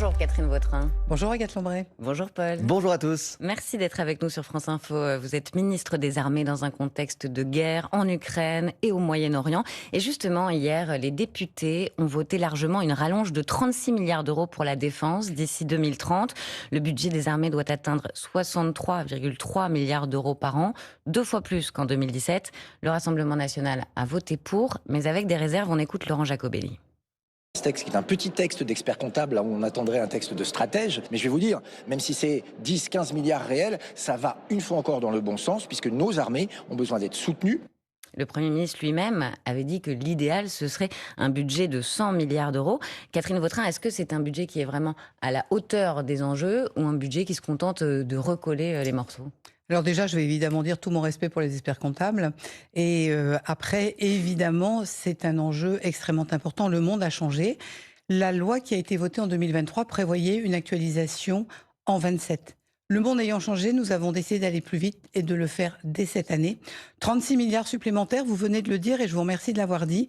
Bonjour Catherine Vautrin. Bonjour Agathe Lambray. Bonjour Paul. Bonjour à tous. Merci d'être avec nous sur France Info. Vous êtes ministre des Armées dans un contexte de guerre en Ukraine et au Moyen-Orient. Et justement, hier, les députés ont voté largement une rallonge de 36 milliards d'euros pour la défense d'ici 2030. Le budget des armées doit atteindre 63,3 milliards d'euros par an, 2 fois plus qu'en 2017. Le Rassemblement national a voté pour, mais avec des réserves. On écoute Laurent Jacobelli. Ce texte qui est un petit texte d'expert comptable, là où on attendrait un texte de stratège. Mais je vais vous dire, même si c'est 10-15 milliards réels, ça va une fois encore dans le bon sens, puisque nos armées ont besoin d'être soutenues. Le Premier ministre lui-même avait dit que l'idéal, ce serait un budget de 100 milliards d'euros. Catherine Vautrin, est-ce que c'est un budget qui est vraiment à la hauteur des enjeux ou un budget qui se contente de recoller les morceaux ? Alors déjà, je vais évidemment dire tout mon respect pour les experts comptables. Et après, évidemment, c'est un enjeu extrêmement important. Le monde a changé. La loi qui a été votée en 2023 prévoyait une actualisation en 27. Le monde ayant changé, nous avons décidé d'aller plus vite et de le faire dès cette année. 36 milliards supplémentaires, vous venez de le dire et je vous remercie de l'avoir dit.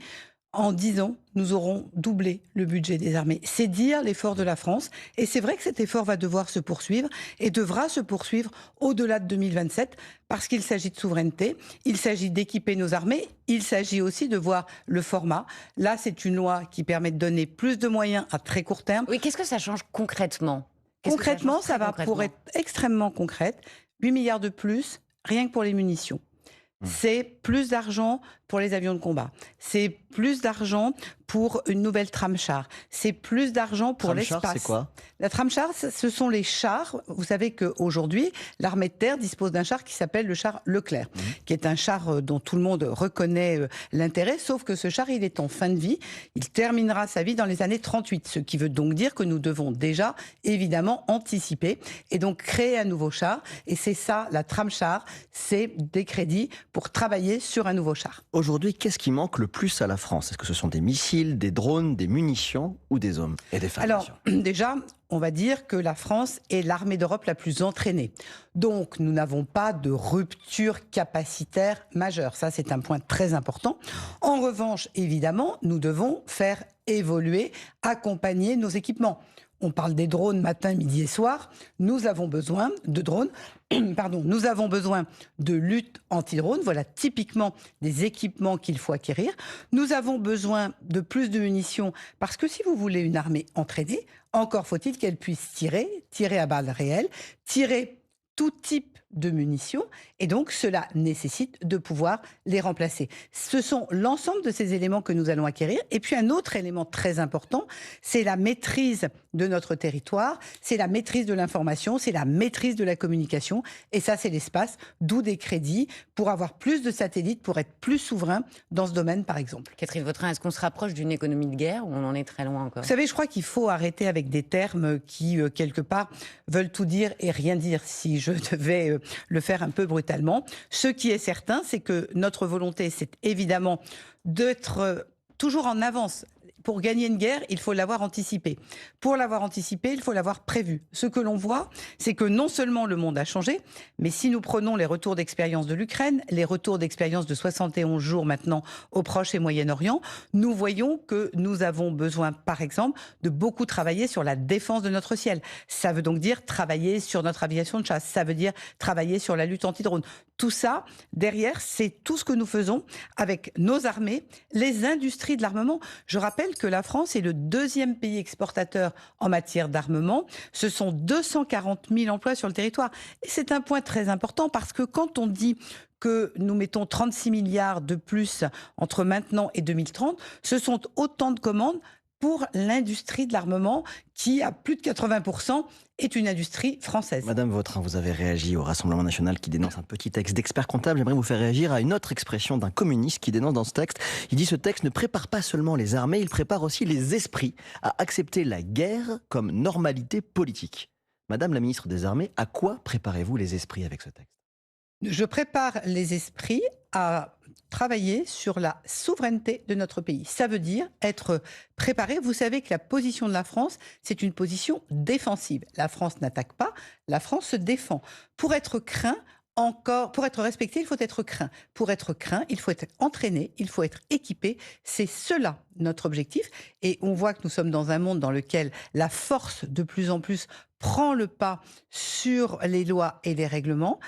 En 10 ans, nous aurons doublé le budget des armées. C'est dire l'effort de la France. Et c'est vrai que cet effort va devoir se poursuivre et devra se poursuivre au-delà de 2027 parce qu'il s'agit de souveraineté, il s'agit d'équiper nos armées, il s'agit aussi de voir le format. Là, c'est une loi qui permet de donner plus de moyens à très court terme. Oui, qu'est-ce que ça change concrètement ? Concrètement, ça va pour être extrêmement concrète. 8 milliards de plus, rien que pour les munitions. C'est plus d'argent pour les avions de combat. C'est plus d'argent pour une nouvelle tram-char. C'est plus d'argent pour l'espace. C'est quoi ? La tram-char, ce sont les chars. Vous savez qu'aujourd'hui, l'armée de terre dispose d'un char qui s'appelle le char Leclerc, qui est un char dont tout le monde reconnaît l'intérêt, sauf que ce char, il est en fin de vie. Il terminera sa vie dans les années 38, ce qui veut donc dire que nous devons déjà, évidemment, anticiper et donc créer un nouveau char. Et c'est ça, la tram-char, c'est des crédits pour travailler sur un nouveau char. Aujourd'hui, qu'est-ce qui manque le plus à la France ? Est-ce que ce sont des missiles, des drones, des munitions ou des hommes et des femmes ? Alors, déjà, on va dire que la France est l'armée d'Europe la plus entraînée. Donc, nous n'avons pas de rupture capacitaire majeure. Ça, c'est un point très important. En revanche, évidemment, nous devons faire évoluer, accompagner nos équipements. On parle des drones matin, midi et soir. Nous avons besoin de drones. Nous avons besoin de lutte anti-drone. Voilà typiquement des équipements qu'il faut acquérir. Nous avons besoin de plus de munitions parce que si vous voulez une armée entraînée, encore faut-il qu'elle puisse tirer à balles réelles, tirer tout type de munitions, et donc cela nécessite de pouvoir les remplacer. Ce sont l'ensemble de ces éléments que nous allons acquérir. Et puis un autre élément très important, c'est la maîtrise de notre territoire, c'est la maîtrise de l'information, c'est la maîtrise de la communication, et ça c'est l'espace, d'où des crédits pour avoir plus de satellites, pour être plus souverain dans ce domaine par exemple. Catherine Vautrin, est-ce qu'on se rapproche d'une économie de guerre ou on en est très loin encore ? Vous savez, je crois qu'il faut arrêter avec des termes qui, quelque part, veulent tout dire et rien dire, si je devais le faire un peu brutalement. Ce qui est certain, c'est que notre volonté, c'est évidemment d'être toujours en avance. Pour gagner une guerre, il faut l'avoir anticipée. Pour l'avoir anticipée, il faut l'avoir prévue. Ce que l'on voit, c'est que non seulement le monde a changé, mais si nous prenons les retours d'expérience de l'Ukraine, les retours d'expérience de 71 jours maintenant au Proche et Moyen-Orient, nous voyons que nous avons besoin, par exemple, de beaucoup travailler sur la défense de notre ciel. Ça veut donc dire travailler sur notre aviation de chasse. Ça veut dire travailler sur la lutte anti-drone. Tout ça, derrière, c'est tout ce que nous faisons avec nos armées, les industries de l'armement. Je rappelle que la France est le deuxième pays exportateur en matière d'armement. Ce sont 240 000 emplois sur le territoire. Et c'est un point très important parce que quand on dit que nous mettons 36 milliards de plus entre maintenant et 2030, ce sont autant de commandes pour l'industrie de l'armement qui, à plus de 80%, est une industrie française. Madame Vautrin, vous avez réagi au Rassemblement national qui dénonce un petit texte d'expert comptable. J'aimerais vous faire réagir à une autre expression d'un communiste qui dénonce dans ce texte. Il dit: ce texte ne prépare pas seulement les armées, il prépare aussi les esprits à accepter la guerre comme normalité politique. Madame la ministre des Armées, à quoi préparez-vous les esprits avec ce texte ? Je prépare les esprits à travailler sur la souveraineté de notre pays. Ça veut dire être préparé. Vous savez que la position de la France, c'est une position défensive. La France n'attaque pas, la France se défend. Pour être craint Pour être respecté, il faut être craint. Pour être craint, il faut être entraîné, il faut être équipé. C'est cela notre objectif. Et on voit que nous sommes dans un monde dans lequel la force, de plus en plus, prend le pas sur les lois et les règlements.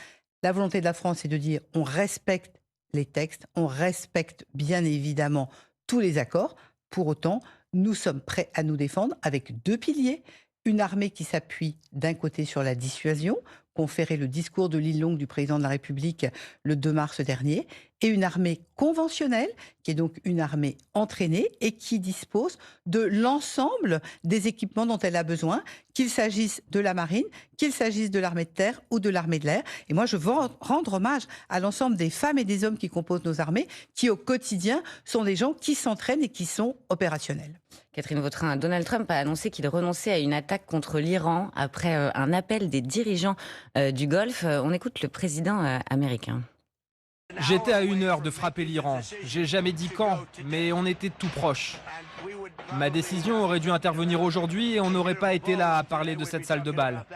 La volonté de la France, c'est de dire on respecte les textes, on respecte bien évidemment tous les accords. Pour autant, nous sommes prêts à nous défendre avec 2 piliers. Une armée qui s'appuie d'un côté sur la dissuasion, conféré le discours de l'île longue du président de la République le 2 mars dernier, et une armée conventionnelle, qui est donc une armée entraînée et qui dispose de l'ensemble des équipements dont elle a besoin, qu'il s'agisse de la marine, qu'il s'agisse de l'armée de terre ou de l'armée de l'air. Et moi, je veux rendre hommage à l'ensemble des femmes et des hommes qui composent nos armées, qui au quotidien sont des gens qui s'entraînent et qui sont opérationnels. Catherine Vautrin, Donald Trump a annoncé qu'il renonçait à une attaque contre l'Iran après un appel des dirigeants du Golfe. On écoute le président américain. J'étais à 1 heure de frapper l'Iran. J'ai jamais dit quand, mais on était tout proche. Ma décision aurait dû intervenir aujourd'hui et on n'aurait pas été là à parler de cette salle de bal.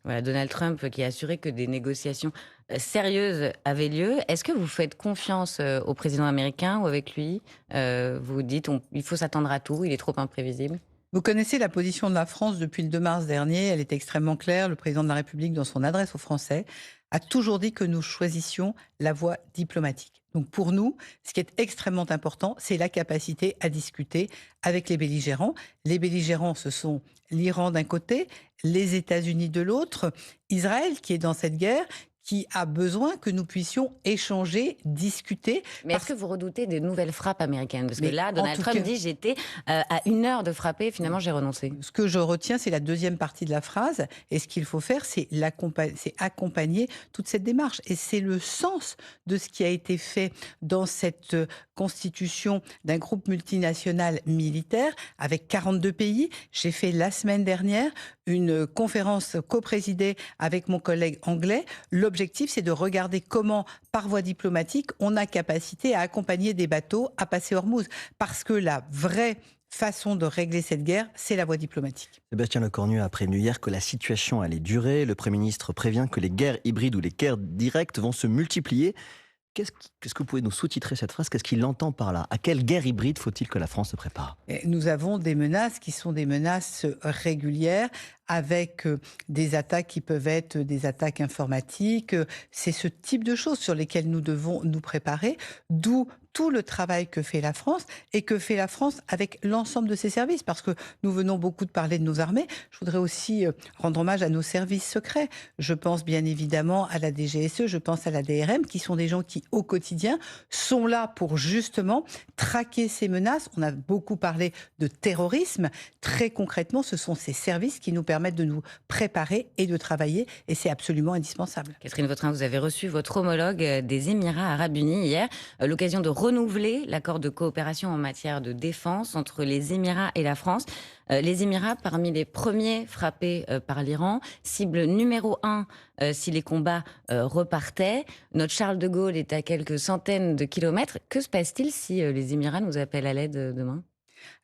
Voilà, Donald Trump qui a assuré que des négociations sérieuses avaient lieu. Est-ce que vous faites confiance au président américain ou avec lui vous dites il faut s'attendre à tout, il est trop imprévisible? Vous connaissez la position de la France depuis le 2 mars dernier. Elle est extrêmement claire. Le président de la République, dans son adresse aux Français, a toujours dit que nous choisissions la voie diplomatique. Donc pour nous, ce qui est extrêmement important, c'est la capacité à discuter avec les belligérants. Les belligérants, ce sont l'Iran d'un côté, les États-Unis de l'autre, Israël qui est dans cette guerre, qui a besoin que nous puissions échanger, discuter. Mais est-ce que vous redoutez des nouvelles frappes américaines? Parce que là, Donald Trump cas, dit j'étais à 1 heure de frapper, finalement j'ai renoncé. Ce que je retiens, c'est la deuxième partie de la phrase. Et ce qu'il faut faire, c'est accompagner toute cette démarche. Et c'est le sens de ce qui a été fait dans cette constitution d'un groupe multinational militaire avec 42 pays. J'ai fait la semaine dernière une conférence coprésidée avec mon collègue anglais. L'objectif, c'est de regarder comment, par voie diplomatique, on a capacité à accompagner des bateaux à passer Hormuz. Parce que la vraie façon de régler cette guerre, c'est la voie diplomatique. Sébastien Lecornu a prévenu hier que la situation allait durer. Le Premier ministre prévient que les guerres hybrides ou les guerres directes vont se multiplier. Qu'est-ce que vous pouvez nous sous-titrer cette phrase? Qu'est-ce qu'il entend par là? À quelle guerre hybride faut-il que la France se prépare? Nous avons des menaces qui sont des menaces régulières, avec des attaques qui peuvent être des attaques informatiques. C'est ce type de choses sur lesquelles nous devons nous préparer, d'où tout le travail que fait la France et que fait la France avec l'ensemble de ses services. Parce que nous venons beaucoup de parler de nos armées. Je voudrais aussi rendre hommage à nos services secrets. Je pense bien évidemment à la DGSE, je pense à la DRM, qui sont des gens qui, au quotidien, sont là pour justement traquer ces menaces. On a beaucoup parlé de terrorisme. Très concrètement, ce sont ces services qui nous permettent de nous préparer et de travailler. Et c'est absolument indispensable. Catherine Vautrin, vous avez reçu votre homologue des Émirats Arabes Unis hier. L'occasion de renouveler l'accord de coopération en matière de défense entre les Émirats et la France. Les Émirats, parmi les premiers frappés par l'Iran, cible numéro 1 si les combats repartaient. Notre Charles de Gaulle est à quelques centaines de kilomètres. Que se passe-t-il si les Émirats nous appellent à l'aide demain?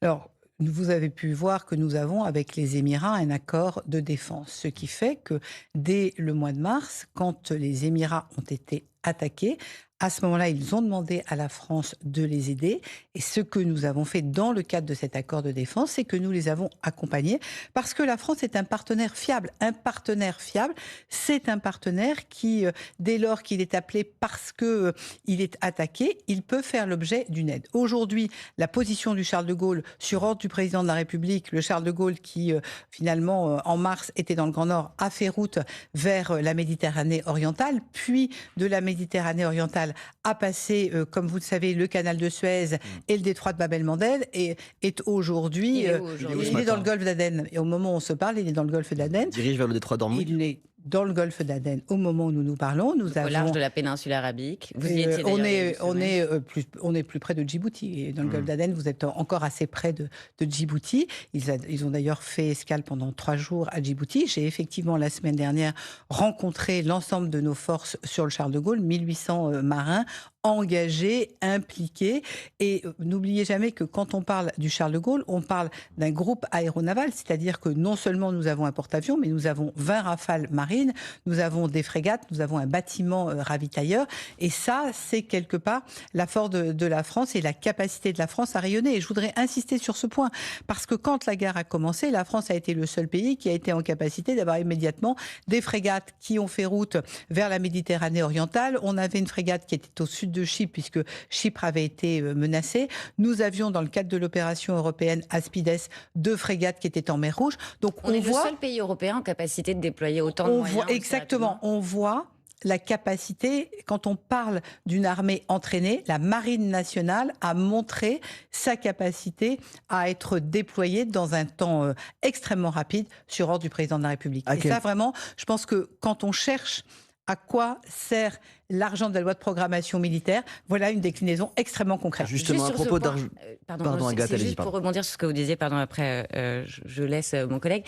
Alors, vous avez pu voir que nous avons avec les Émirats un accord de défense, ce qui fait que dès le mois de mars, quand les Émirats ont été attaqués, à ce moment-là, ils ont demandé à la France de les aider. Et ce que nous avons fait dans le cadre de cet accord de défense, c'est que nous les avons accompagnés parce que la France est un partenaire fiable. Un partenaire fiable, c'est un partenaire qui, dès lors qu'il est appelé parce qu'il est attaqué, il peut faire l'objet d'une aide. Aujourd'hui, la position du Charles de Gaulle, sur ordre du président de la République, le Charles de Gaulle qui, finalement, en mars, était dans le Grand Nord, a fait route vers la Méditerranée orientale, puis de la Méditerranée orientale a passé, comme vous le savez, le canal de Suez et le détroit de Bab-el-Mandeb et est aujourd'hui, il est dans le golfe d'Aden. Et au moment où on se parle, il est dans le golfe d'Aden. Il dirige vers le détroit d'Ormuz. Il est dans le golfe d'Aden au moment où nous nous parlons. Nous Au large de la péninsule arabique. Vous y étiez on est plus près de Djibouti. Et dans le golfe d'Aden, vous êtes encore assez près de Djibouti. Ils ont d'ailleurs fait escale pendant 3 jours à Djibouti. J'ai effectivement, la semaine dernière, rencontré l'ensemble de nos forces sur le Charles de Gaulle, 1800 marins engagés, impliqués. Et n'oubliez jamais que quand on parle du Charles de Gaulle, on parle d'un groupe aéronaval, c'est-à-dire que non seulement nous avons un porte-avions, mais nous avons 20 Rafales marines, nous avons des frégates, nous avons un bâtiment ravitailleur. Et ça, c'est quelque part la force de la France et la capacité de la France à rayonner. Et je voudrais insister sur ce point, parce que quand la guerre a commencé, la France a été le seul pays qui a été en capacité d'avoir immédiatement des frégates qui ont fait route vers la Méditerranée orientale. On avait une frégate qui était au sud de Chypre, puisque Chypre avait été menacée. Nous avions, dans le cadre de l'opération européenne Aspides, 2 frégates qui étaient en mer Rouge. Donc on est le seul pays européen en capacité de déployer autant de moyens. Exactement, on voit la capacité, quand on parle d'une armée entraînée, la Marine nationale a montré sa capacité à être déployée dans un temps extrêmement rapide sur ordre du président de la République. Et ça, vraiment, je pense que quand on cherche à quoi sert l'argent de la loi de programmation militaire, voilà une déclinaison extrêmement concrète. Justement, à propos d'argent... Pardon, Agathe, c'est juste pour rebondir sur ce que vous disiez, après je laisse mon collègue.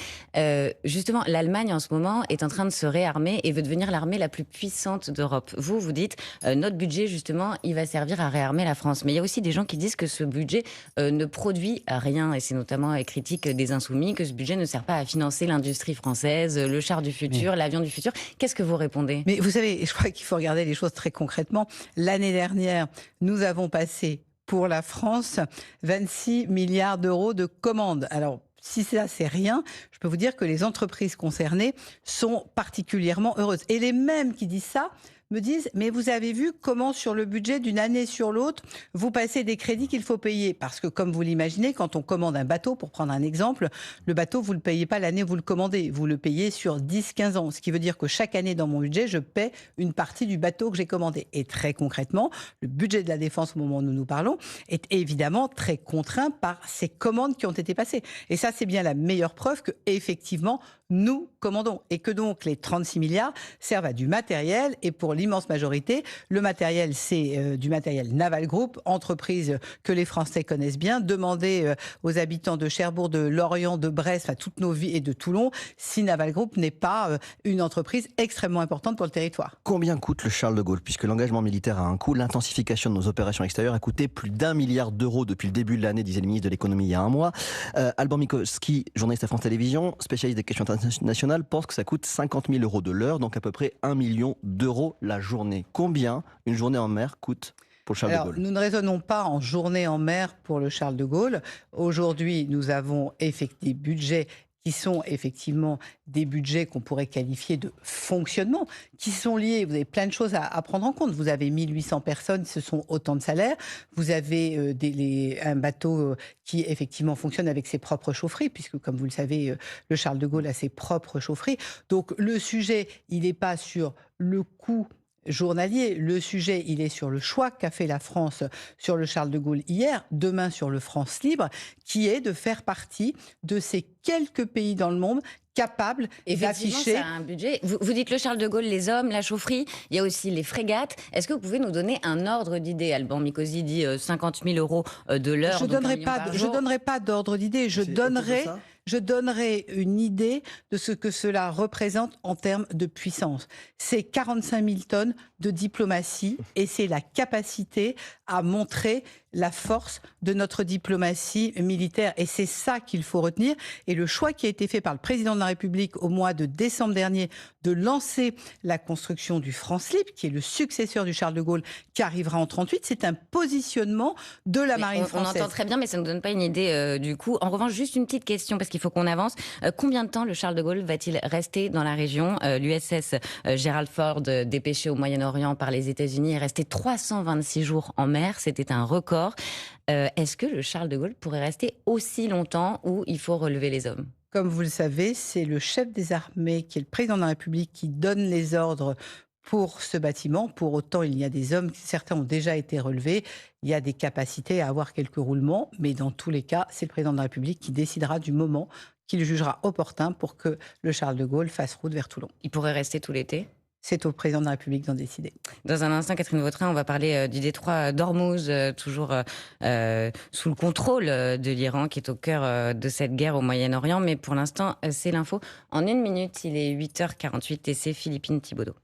Justement, l'Allemagne en ce moment est en train de se réarmer et veut devenir l'armée la plus puissante d'Europe. Vous dites, notre budget justement, il va servir à réarmer la France. Mais il y a aussi des gens qui disent que ce budget ne produit rien, et c'est notamment les critiques des Insoumis, que ce budget ne sert pas à financer l'industrie française, le char du futur, l'avion du futur. Qu'est-ce que vous répondez ? Mais vous savez, je crois qu'il faut regarder les choses très concrètement. L'année dernière, nous avons passé pour la France 26 milliards d'euros de commandes. Alors, si ça, c'est rien, je peux vous dire que les entreprises concernées sont particulièrement heureuses. Et les mêmes qui disent ça me disent, mais vous avez vu comment sur le budget d'une année sur l'autre, vous passez des crédits qu'il faut payer. Parce que comme vous l'imaginez, quand on commande un bateau, pour prendre un exemple, le bateau, vous ne le payez pas l'année où vous le commandez, vous le payez sur 10-15 ans. Ce qui veut dire que chaque année dans mon budget, je paie une partie du bateau que j'ai commandé. Et très concrètement, le budget de la défense au moment où nous nous parlons est évidemment très contraint par ces commandes qui ont été passées. Et ça, c'est bien la meilleure preuve que effectivement nous commandons. Et que donc les 36 milliards servent à du matériel. Et pour l'immense majorité, le matériel, c'est du matériel Naval Group, entreprise que les Français connaissent bien. Demandez aux habitants de Cherbourg, de Lorient, de Brest, enfin toutes nos vies et de Toulon, si Naval Group n'est pas une entreprise extrêmement importante pour le territoire. Combien coûte le Charles de Gaulle ? Puisque l'engagement militaire a un coût, l'intensification de nos opérations extérieures a coûté plus d'1 milliard d'euros depuis le début de l'année, disait le ministre de l'économie il y a un mois. Alban Michalski, journaliste à France Télévisions, spécialiste des questions internationales, pense que ça coûte 50 000 euros de l'heure, donc à peu près 1 million d'euros la journée. Combien une journée en mer coûte pour le Charles de Gaulle ? Nous ne raisonnons pas en journée en mer pour le Charles de Gaulle. Aujourd'hui, nous avons des budgets qui sont effectivement des budgets qu'on pourrait qualifier de fonctionnement, qui sont liés, vous avez plein de choses à prendre en compte. Vous avez 1800 personnes, ce sont autant de salaires. Vous avez un bateau qui effectivement fonctionne avec ses propres chaufferies, puisque comme vous le savez, le Charles de Gaulle a ses propres chaufferies. Donc le sujet, il n'est pas sur le coût journalier. Le sujet, il est sur le choix qu'a fait la France sur le Charles de Gaulle hier, demain sur le France Libre, qui est de faire partie de ces quelques pays dans le monde capables d'afficher... ça a un budget. Vous dites le Charles de Gaulle, les hommes, la chaufferie, il y a aussi les frégates. Est-ce que vous pouvez nous donner un ordre d'idée ? Alban Michalski dit 50 000 euros de l'heure. Je ne donnerai pas d'ordre d'idée. Je donnerai une idée de ce que cela représente en termes de puissance. C'est 45 000 tonnes de diplomatie et c'est la capacité à montrer la force de notre diplomatie militaire. Et c'est ça qu'il faut retenir. Et le choix qui a été fait par le président de la République au mois de décembre dernier de lancer la construction du France Libre, qui est le successeur du Charles de Gaulle, qui arrivera en 1938, c'est un positionnement de la marine française. On entend très bien, mais ça ne nous donne pas une idée du coup. En revanche, juste une petite question, parce qu'il faut qu'on avance. Combien de temps le Charles de Gaulle va-t-il rester dans la région ? L'USS Gerald Ford, dépêché au Moyen-Orient par les États-Unis, est resté 326 jours en mer. C'était un record. Est-ce que le Charles de Gaulle pourrait rester aussi longtemps ou il faut relever les hommes ? Comme vous le savez, c'est le chef des armées, qui est le président de la République, qui donne les ordres pour ce bâtiment. Pour autant, il y a des hommes, certains ont déjà été relevés. Il y a des capacités à avoir quelques roulements, mais dans tous les cas, c'est le président de la République qui décidera du moment qu'il jugera opportun pour que le Charles de Gaulle fasse route vers Toulon. Il pourrait rester tout l'été ? C'est au président de la République d'en décider. Dans un instant, Catherine Vautrin, on va parler du détroit d'Ormuz, toujours sous le contrôle de l'Iran, qui est au cœur de cette guerre au Moyen-Orient. Mais pour l'instant, c'est l'info. En 1 minute, il est 8h48 et c'est Philippine Thibaudeau.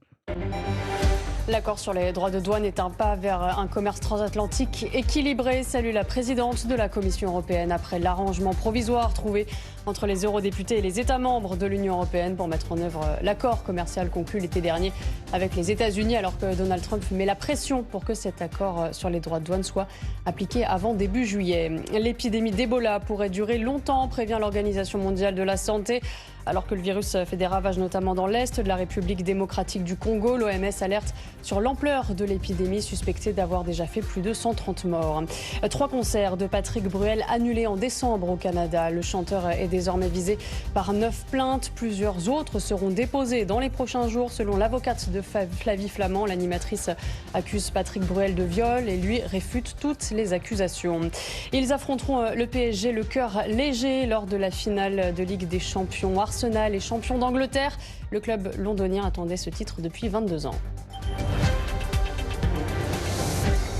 L'accord sur les droits de douane est un pas vers un commerce transatlantique équilibré, salue la présidente de la Commission européenne après l'arrangement provisoire trouvé entre les eurodéputés et les États membres de l'Union européenne pour mettre en œuvre l'accord commercial conclu l'été dernier avec les États-Unis, alors que Donald Trump met la pression pour que cet accord sur les droits de douane soit appliqué avant début juillet. L'épidémie d'Ebola pourrait durer longtemps, prévient l'Organisation mondiale de la santé. Alors que le virus fait des ravages notamment dans l'Est de la République démocratique du Congo, l'OMS alerte sur l'ampleur de l'épidémie, suspectée d'avoir déjà fait plus de 130 morts. 3 concerts de Patrick Bruel annulés en décembre au Canada. Le chanteur est désormais visé par 9 plaintes. Plusieurs autres seront déposées dans les prochains jours. Selon l'avocate de Flavie Flament, l'animatrice accuse Patrick Bruel de viol et lui réfute toutes les accusations. Ils affronteront le PSG le cœur léger lors de la finale de Ligue des Champions. Arsenal est champion d'Angleterre. Le club londonien attendait ce titre depuis 22 ans.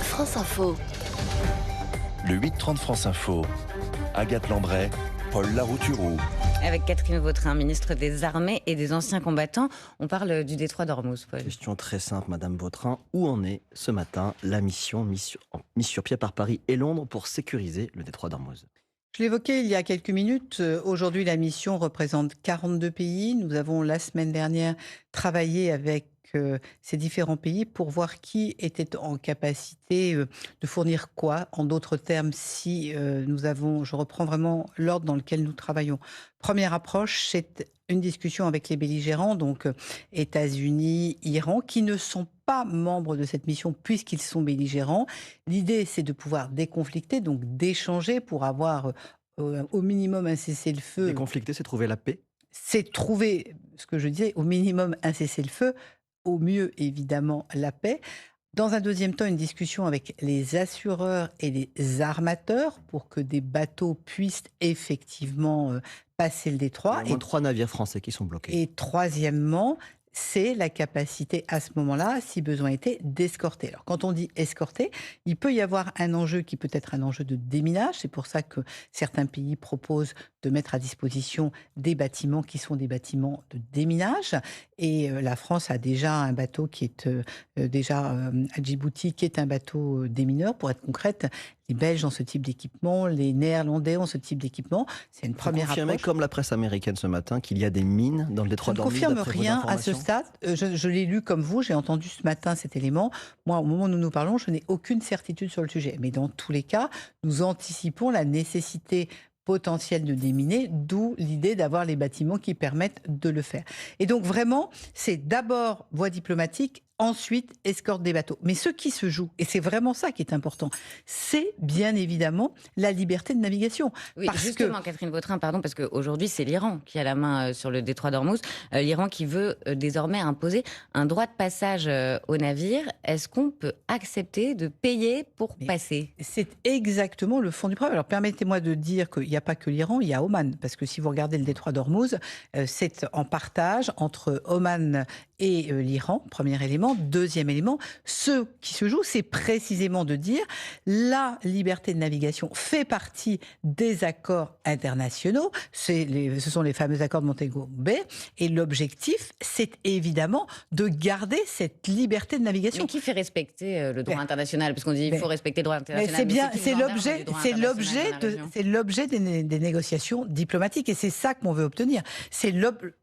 France Info. Le 8-30 France Info. Agathe Lambray, Paul Larouturou. Avec Catherine Vautrin, ministre des Armées et des Anciens Combattants, on parle du détroit d'Ormuz, Paul. Question très simple, Madame Vautrin. Où en est ce matin la mission mise sur pied par Paris et Londres pour sécuriser le détroit d'Ormuz? Je l'évoquais il y a quelques minutes. Aujourd'hui, la mission représente 42 pays. Nous avons, la semaine dernière, travaillé avec ces différents pays pour voir qui était en capacité de fournir quoi. En d'autres termes, si je reprends vraiment l'ordre dans lequel nous travaillons. Première approche, c'est une discussion avec les belligérants, donc États-Unis, Iran, qui ne sont pas membres de cette mission puisqu'ils sont belligérants. L'idée, c'est de pouvoir déconflicter, donc d'échanger pour avoir au minimum un cessez-le-feu. Déconflicter, c'est trouver la paix? C'est trouver, ce que je disais, au minimum un cessez-le-feu, au mieux évidemment la paix. Dans un deuxième temps, une discussion avec les assureurs et les armateurs pour que des bateaux puissent effectivement passer le détroit. Il y a 3 navires français qui sont bloqués. Et troisièmement, c'est la capacité à ce moment-là, si besoin était, d'escorter. Alors quand on dit escorter, il peut y avoir un enjeu qui peut être un enjeu de déminage. C'est pour ça que certains pays proposent de mettre à disposition des bâtiments qui sont des bâtiments de déminage. Et la France a déjà un bateau qui est à Djibouti, qui est un bateau démineur. Pour être concrète, les Belges ont ce type d'équipement, les Néerlandais ont ce type d'équipement. C'est une première approche. Comme la presse américaine ce matin, qu'il y a des mines dans le détroit d'Ormuz? Je ne confirme rien à ce stade. Je l'ai lu comme vous, j'ai entendu ce matin cet élément. Moi, au moment où nous parlons, je n'ai aucune certitude sur le sujet. Mais dans tous les cas, nous anticipons la nécessité potentiel de déminer, d'où l'idée d'avoir les bâtiments qui permettent de le faire. Et donc vraiment, c'est d'abord voie diplomatique, ensuite escorte des bateaux. Mais ce qui se joue, et c'est vraiment ça qui est important, c'est bien évidemment la liberté de navigation. Oui, justement, Catherine Vautrin, pardon, parce qu'aujourd'hui, c'est l'Iran qui a la main sur le détroit d'Ormuz. L'Iran qui veut désormais imposer un droit de passage aux navires. Est-ce qu'on peut accepter de payer pour passer? C'est exactement le fond du problème. Alors permettez-moi de dire qu'il n'y a pas que l'Iran, il y a Oman. Parce que si vous regardez le détroit d'Ormuz, c'est en partage entre Oman et l'Iran, premier élément. Deuxième élément, ce qui se joue, c'est précisément de dire la liberté de navigation fait partie des accords internationaux. Ce sont les fameux accords de Montego Bay. Et l'objectif, c'est évidemment de garder cette liberté de navigation. Mais qui fait respecter le droit international? Parce qu'on dit qu'il faut respecter le droit international. Mais c'est bien, c'est l'objet des négociations diplomatiques. Et c'est ça qu'on veut obtenir. C'est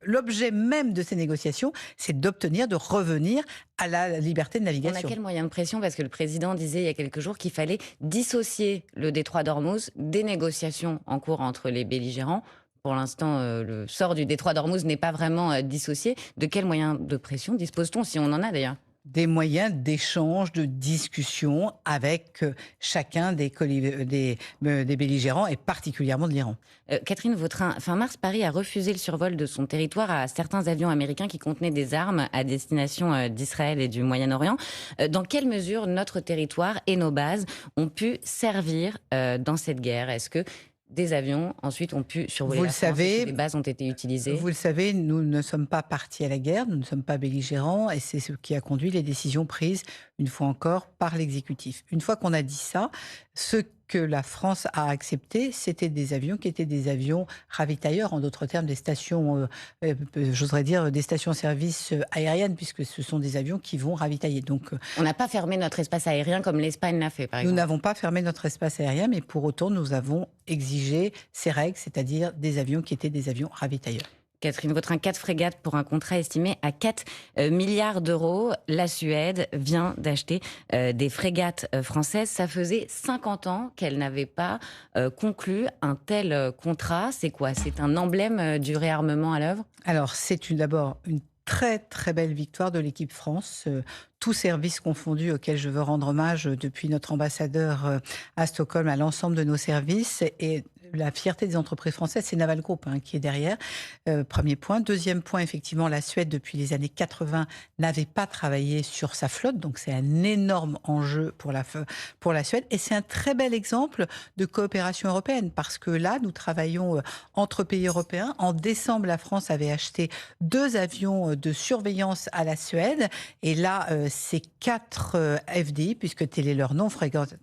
l'objet même de ces négociations, c'est d'obtenir, de revenir à la liberté de navigation. On a quel moyen de pression? Parce que le président disait il y a quelques jours qu'il fallait dissocier le détroit d'Ormuz des négociations en cours entre les belligérants. Pour l'instant, le sort du détroit d'Ormuz n'est pas vraiment dissocié. De quels moyens de pression dispose-t-on, si on en a d'ailleurs? Des moyens d'échange, de discussion avec chacun des belligérants et particulièrement de l'Iran. Catherine Vautrin, fin mars, Paris a refusé le survol de son territoire à certains avions américains qui contenaient des armes à destination d'Israël et du Moyen-Orient. Dans quelle mesure notre territoire et nos bases ont pu servir dans cette guerre? Est-ce que des avions, ensuite, ont pu survoler la France, les bases ont été utilisées? Vous le savez, nous ne sommes pas partis à la guerre, nous ne sommes pas belligérants, et c'est ce qui a conduit les décisions prises une fois encore, par l'exécutif. Une fois qu'on a dit ça, ce que la France a accepté, c'était des avions qui étaient des avions ravitailleurs, en d'autres termes, des stations, j'oserais dire, des stations-service aériennes, puisque ce sont des avions qui vont ravitailler. Donc, On n'a pas fermé notre espace aérien comme l'Espagne l'a fait, par nous exemple. n'avons pas fermé notre espace aérien, mais pour autant, nous avons exigé ces règles, c'est-à-dire des avions qui étaient des avions ravitailleurs. Catherine Vautrin, 4 frégates pour un contrat estimé à 4 milliards d'euros. La Suède vient d'acheter des frégates françaises. Ça faisait 50 ans qu'elle n'avait pas conclu un tel contrat. C'est quoi? C'est un emblème du réarmement à l'œuvre? Alors, c'est d'abord une très très belle victoire de l'équipe France, tous services confondus, auxquels je veux rendre hommage depuis notre ambassadeur à Stockholm à l'ensemble de nos services. Et la fierté des entreprises françaises, c'est Naval Group qui est derrière. Premier point. Deuxième point, effectivement, la Suède, depuis les années 80, n'avait pas travaillé sur sa flotte. Donc, c'est un énorme enjeu pour la Suède. Et c'est un très bel exemple de coopération européenne, parce que là, nous travaillons entre pays européens. En décembre, la France avait acheté 2 avions de surveillance à la Suède. Et là, c'est 4 FDI, puisque tel est leur nom, frégate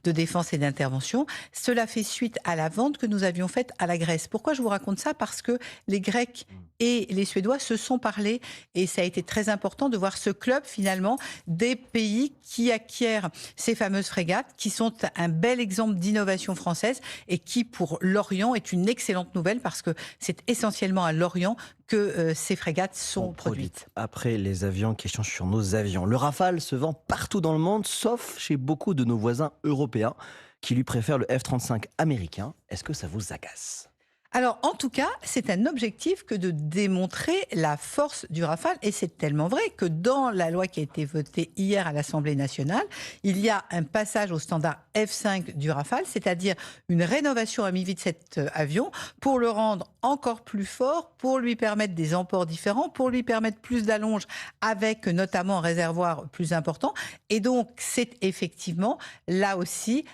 de défense et d'intervention. Cela fait suite à la vente que nous avions faite à la Grèce. Pourquoi je vous raconte ça? Parce que les Grecs et les Suédois se sont parlé, et ça a été très important de voir ce club, finalement, des pays qui acquièrent ces fameuses frégates, qui sont un bel exemple d'innovation française, et qui, pour l'Orient, est une excellente nouvelle, parce que c'est essentiellement à l'Orient que ces frégates sont produites. Après les avions, question sur nos avions. Le Rafale se vend partout dans le monde, sauf chez beaucoup de nos voisins européens, qui lui préfèrent le F-35 américain. Est-ce que ça vous agace? Alors, en tout cas, c'est un objectif que de démontrer la force du Rafale. Et c'est tellement vrai que dans la loi qui a été votée hier à l'Assemblée nationale, il y a un passage au standard F5 du Rafale, c'est-à-dire une rénovation à mi-vie de cet avion pour le rendre encore plus fort, pour lui permettre des emports différents, pour lui permettre plus d'allonge avec notamment un réservoir plus important. Et donc, c'est effectivement là aussi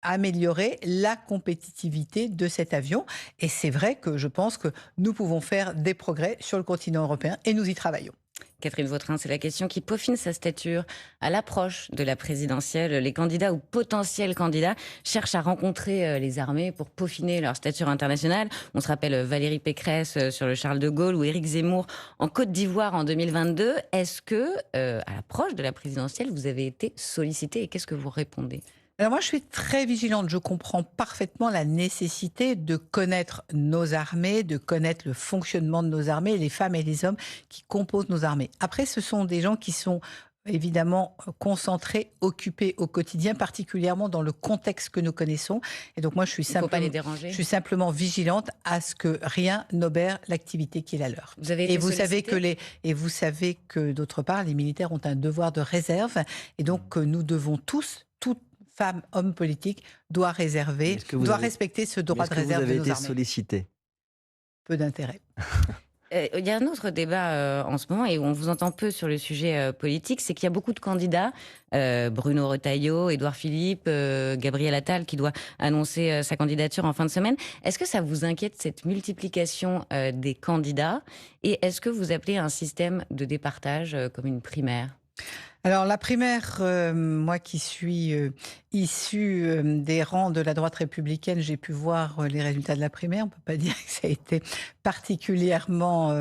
améliorer la compétitivité de cet avion. Et c'est vrai que je pense que nous pouvons faire des progrès sur le continent européen, et nous y travaillons. Catherine Vautrin, c'est la question qui peaufine sa stature. À l'approche de la présidentielle, les candidats ou potentiels candidats cherchent à rencontrer les armées pour peaufiner leur stature internationale. On se rappelle Valérie Pécresse sur le Charles de Gaulle ou Éric Zemmour en Côte d'Ivoire en 2022. Est-ce que, à l'approche de la présidentielle, vous avez été sollicité, et qu'est-ce que vous répondez? Alors moi, je suis très vigilante. Je comprends parfaitement la nécessité de connaître nos armées, de connaître le fonctionnement de nos armées, les femmes et les hommes qui composent nos armées. Après, ce sont des gens qui sont évidemment concentrés, occupés au quotidien, particulièrement dans le contexte que nous connaissons. Et donc moi, je suis Faut pas les déranger. je suis simplement vigilante à ce que rien n'obère l'activité qui est la leur. Vous avez été Et vous sollicité? savez que d'autre part, les militaires ont un devoir de réserve, et donc nous devons tous, toutes femmes, hommes politiques, doit respecter ce droit de réserve de nos Vous avez été armées. sollicité? Peu d'intérêt. Il y a un autre débat en ce moment, et on vous entend peu sur le sujet politique, c'est qu'il y a beaucoup de candidats, Bruno Retailleau, Édouard Philippe, Gabriel Attal, qui doit annoncer sa candidature en fin de semaine. Est-ce que ça vous inquiète, cette multiplication des candidats? Et est-ce que vous appelez un système de départage comme une primaire? Alors la primaire, moi qui suis issue des rangs de la droite républicaine, j'ai pu voir les résultats de la primaire. On ne peut pas dire que ça a été particulièrement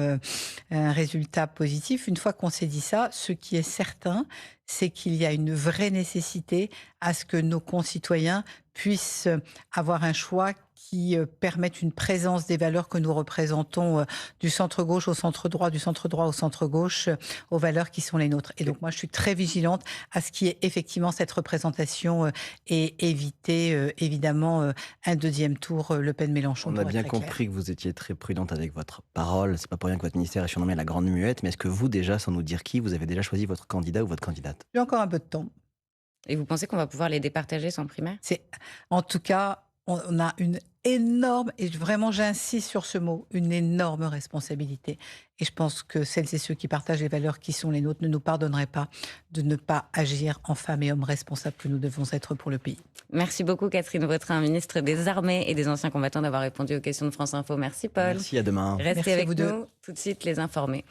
un résultat positif. Une fois qu'on s'est dit ça, ce qui est certain, c'est qu'il y a une vraie nécessité à ce que nos concitoyens puissent avoir un choix qui permette une présence des valeurs que nous représentons du centre-gauche au centre-droit, du centre-droit au centre-gauche, aux valeurs qui sont les nôtres. Et donc moi, je suis très vigilante à ce qu'il y ait effectivement cette représentation et éviter évidemment un deuxième tour Le Pen-Mélenchon. On a bien compris que vous étiez très prudente avec votre parole. C'est pas pour rien que votre ministère est surnommé la Grande Muette. Mais est-ce que vous, déjà, sans nous dire qui, vous avez déjà choisi votre candidat ou votre candidate? J'ai encore un peu de temps. Et vous pensez qu'on va pouvoir les départager sans primaire? En tout cas, on a une énorme, et vraiment j'insiste sur ce mot, une énorme responsabilité. Et je pense que celles et ceux qui partagent les valeurs qui sont les nôtres ne nous pardonneraient pas de ne pas agir en femmes et hommes responsables que nous devons être pour le pays. Merci beaucoup Catherine Vautrin, ministre des Armées et des Anciens Combattants, d'avoir répondu aux questions de France Info. Merci Paul. Merci, à demain. Restez Merci à avec vous deux. nous, tout de suite les informés.